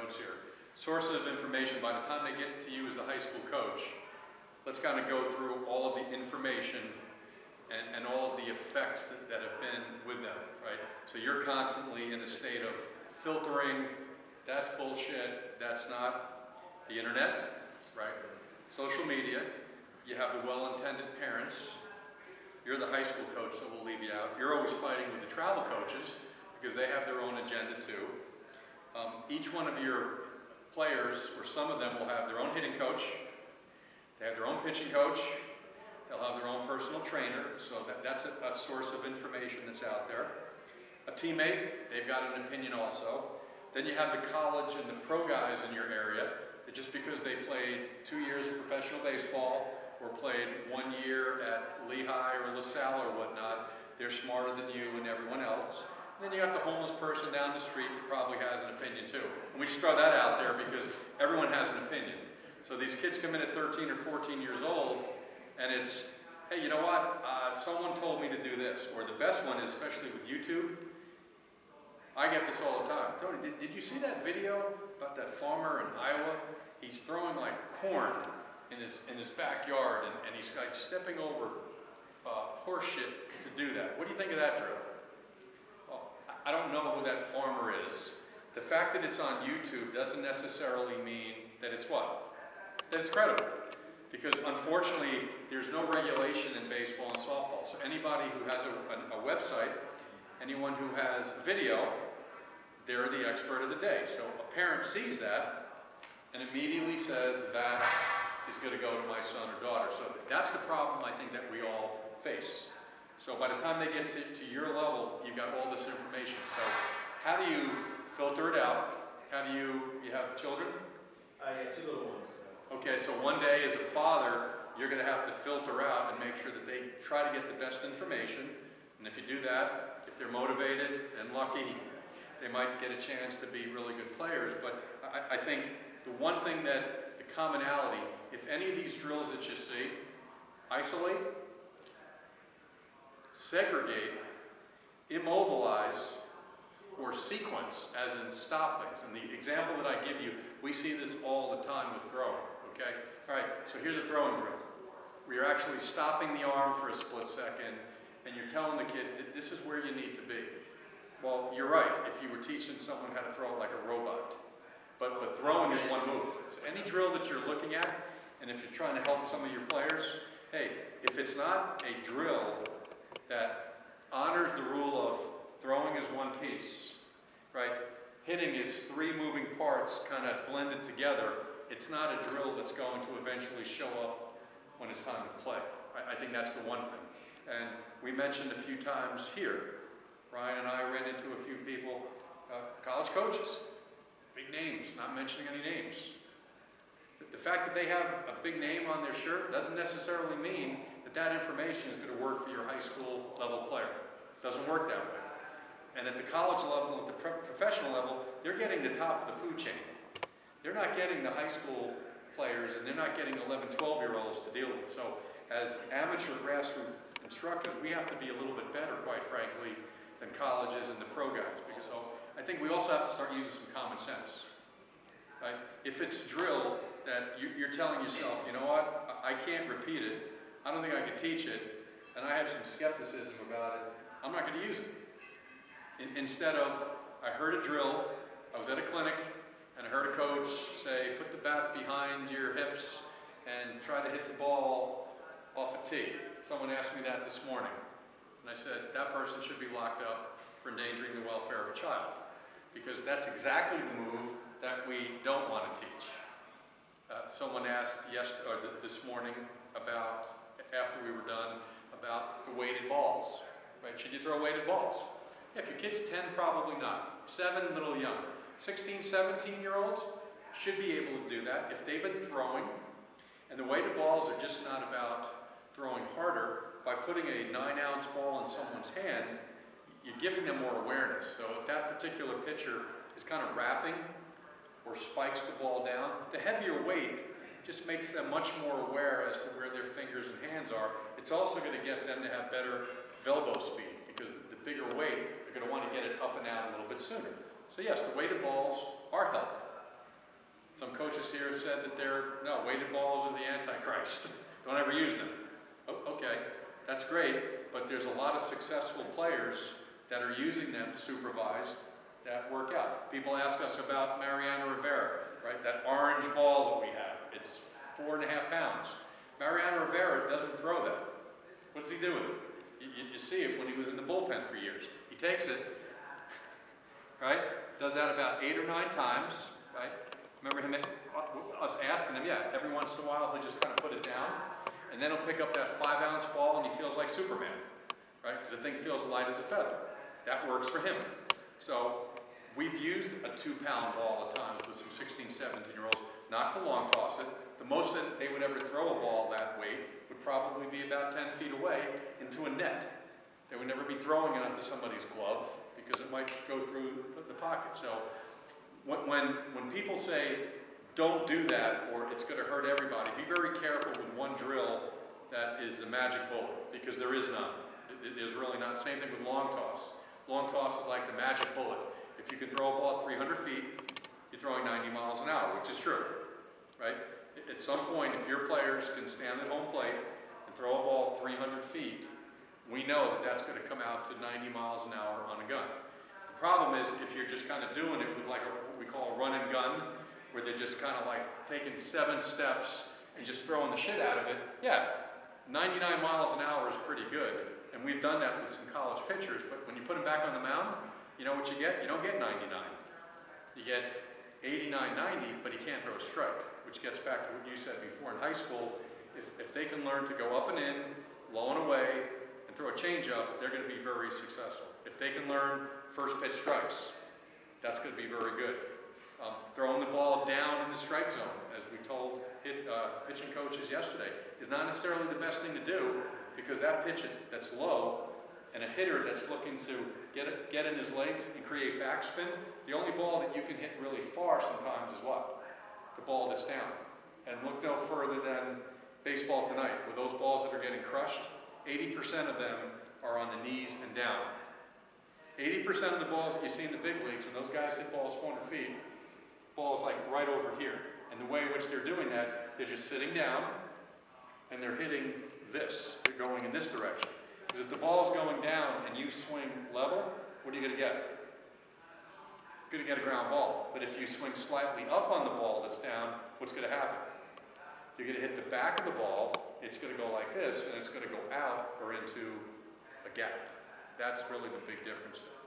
notes here. Sources of information, by the time they get to you as the high school coach, let's kind of go through all of the information and all of the effects that have been with them, right? So you're constantly in a state of filtering, that's bullshit, that's not. The internet, right? Social media, you have the well-intended parents. You're the high school coach, so we'll leave you out. You're always fighting with the travel coaches because they have their own agenda too. Each one of your players, or some of them, will have their own hitting coach. They have their own pitching coach. They'll have their own personal trainer, so that's a source of information that's out there. A teammate, they've got an opinion also. Then you have the college and the pro guys in your area that just because they played 2 years of professional baseball or played 1 year at Lehigh or LaSalle or whatnot, they're smarter than you and everyone else. And then you got the homeless person down the street that probably has an opinion too. And we just throw that out there because everyone has an opinion. So these kids come in at 13 or 14 years old, and it's, hey, you know what? Someone told me to do this. Or the best one is, especially with YouTube, I get this all the time. Tony, did you see that video about that farmer in Iowa? He's throwing like corn in his backyard, and he's like stepping over horse shit to do that. What do you think of that drill? Well, I don't know who that farmer is. The fact that it's on YouTube doesn't necessarily mean that it's what? That it's credible. Because unfortunately, there's no regulation in baseball and softball. So anybody who has a website, anyone who has video, they're the expert of the day. So a parent sees that and immediately says that is going to go to my son or daughter. So that's the problem I think that we all face. So by the time they get to your level, you've got all this information. So how do you filter it out? How do you have children? Yeah, 2 little ones. Okay, so one day as a father, you're going to have to filter out and make sure that they try to get the best information. And if you do that, if they're motivated and lucky, they might get a chance to be really good players. But I think the one thing that, the commonality, if any of these drills that you see, isolate, segregate, immobilize, or sequence, as in stop things. And the example that I give you, we see this all the time with throwing. Okay? All right, so here's a throwing drill where you're actually stopping the arm for a split second and you're telling the kid that this is where you need to be. Well, you're right if you were teaching someone how to throw it like a robot. But throwing is one move. So any drill that you're looking at, and if you're trying to help some of your players, hey, if it's not a drill that honors the rule of throwing is one piece, right? Hitting is 3 moving parts kind of blended together. It's not a drill that's going to eventually show up when it's time to play. I think that's the one thing. And we mentioned a few times here, Ryan and I ran into a few people, college coaches, big names, not mentioning any names. The fact that they have a big name on their shirt doesn't necessarily mean that that information is going to work for your high school level player. It doesn't work that way. And at the college level, at the professional level, they're getting the top of the food chain. They're not getting the high school players, and they're not getting 11, 12-year-olds to deal with. So as amateur grassroots instructors, we have to be a little bit better, quite frankly, than colleges and the pro guys. Because so I think we also have to start using some common sense. Right? If it's a drill that you're telling yourself, you know what, I can't repeat it, I don't think I can teach it, and I have some skepticism about it, I'm not going to use it. Instead of, I heard a drill, I was at a clinic, and I heard a coach say, put the bat behind your hips and try to hit the ball off a tee. Someone asked me that this morning, and I said, that person should be locked up for endangering the welfare of a child, because that's exactly the move that we don't want to teach. Someone asked this morning about, after we were done, about the weighted balls. Right? Should you throw weighted balls? If your kid's 10, probably not. 7, a little young. 16, 17-year-olds should be able to do that if they've been throwing. And the weighted balls are just not about throwing harder. By putting a 9-ounce ball in someone's hand, you're giving them more awareness. So if that particular pitcher is kind of wrapping or spikes the ball down, the heavier weight just makes them much more aware as to where their fingers and hands are. It's also going to get them to have better elbow speed, because the bigger weight, they're going to want to get it up and out a little bit sooner. So yes, the weighted balls are helpful. Some coaches here have said that weighted balls are the Antichrist. Don't ever use them. Okay, that's great, but there's a lot of successful players that are using them supervised that work out. People ask us about Mariano Rivera, right? That orange ball that we have. It's 4.5 pounds. Mariano Rivera doesn't throw that. What does he do with it? You see it when he was in the bullpen for years. He takes it, right? Does that about 8 or 9 times, right? Remember him, us asking him, yeah, every once in a while he'll just kind of put it down, and then he'll pick up that 5-ounce ball and he feels like Superman, right? Because the thing feels light as a feather. That works for him. So we've used a 2-pound ball at times with some 16, 17-year-olds, not to long toss it. The most that they would ever throw a ball that weight would probably be about 10 feet away into a net. They would never be throwing it onto somebody's glove because it might go through the pocket. So when people say, don't do that or it's going to hurt everybody, be very careful with one drill that is the magic bullet, because there is none. There's really not. Same thing with long toss. Long toss is like the magic bullet. If you can throw a ball at 300 feet, you're throwing 90 miles an hour, which is true, right? At some point, if your players can stand at home plate and throw a ball 300 feet, we know that that's going to come out to 90 miles an hour on a gun. The problem is if you're just kind of doing it with like what we call a run and gun, where they're just kind of like taking 7 steps and just throwing the shit out of it, yeah, 99 miles an hour is pretty good. And we've done that with some college pitchers, but when you put them back on the mound, you know what you get? You don't get 99. You get 89, 90, but he can't throw a strike, which gets back to what you said before in high school. If they can learn to go up and in, low and away, and throw a changeup, they're going to be very successful. If they can learn first pitch strikes, that's going to be very good. Throwing the ball down in the strike zone, as we told pitching coaches yesterday, is not necessarily the best thing to do, because that pitch that's low, and a hitter that's looking to get in his legs and create backspin, the only ball that you can hit really far sometimes is what? The ball that's down. And look no further than baseball tonight, with those balls that are getting crushed, 80% of them are on the knees and down. 80% of the balls that you see in the big leagues, when those guys hit balls 400 feet, ball's like right over here. And the way in which they're doing that, they're just sitting down and they're hitting this. They're going in this direction. Because if the ball's going down and you swing level, what are you going to get? You're going to get a ground ball. But if you swing slightly up on the ball that's down, what's going to happen? You're going to hit the back of the ball, it's going to go like this, and it's going to go out or into a gap. That's really the big difference there.